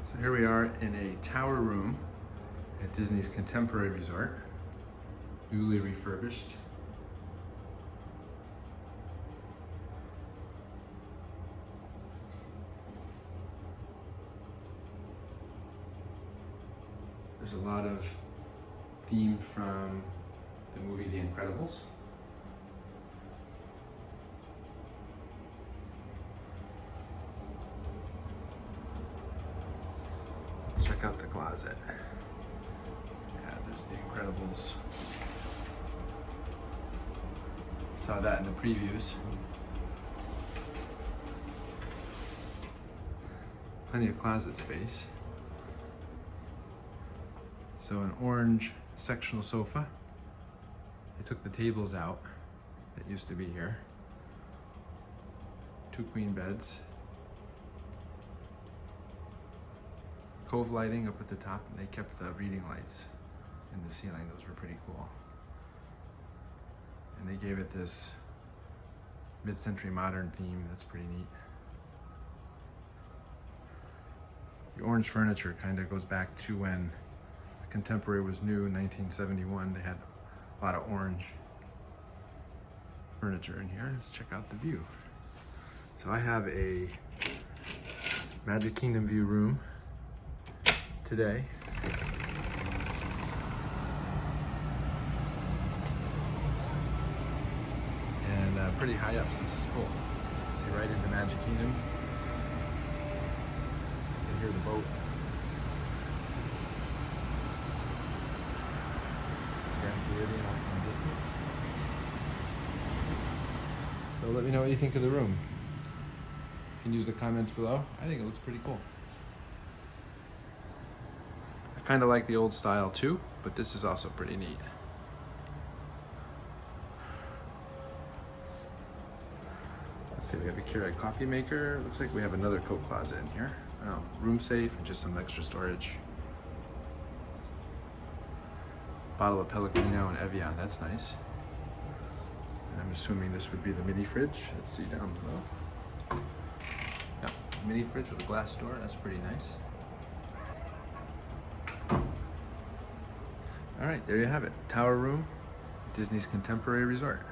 So here we are in a tower room at Disney's Contemporary Resort, newly refurbished. There's a lot of theme from the movie The Incredibles. Let's check out the closet. Yeah, there's The Incredibles. Saw that in the previews. Plenty of closet space. So an orange sectional sofa. They took the tables out that used to be here. 2 queen beds. Cove lighting up at the top, and they kept the reading lights in the ceiling. Those were pretty cool. And they gave it this mid-century modern theme. That's pretty neat. The orange furniture kind of goes back to when Contemporary was new in 1971. They had a lot of orange furniture in here. Let's check out the view. So I have a Magic Kingdom view room today. And pretty high up, so this is cool. See right into Magic Kingdom. You can hear the boat. Off in the distance. So let me know what you think of the room. You can use the comments below. I think it looks pretty cool. I kind of like the old style too, but this is also pretty neat. Let's see, we have a Keurig coffee maker. Looks like we have another coat closet in here. Oh, room safe and just some extra storage. Bottle of Pellegrino and Evian, that's nice. And I'm assuming this would be the mini fridge. Let's see down below. Yep, mini fridge with a glass door, that's pretty nice. All right, there you have it. Tower room, Disney's Contemporary Resort.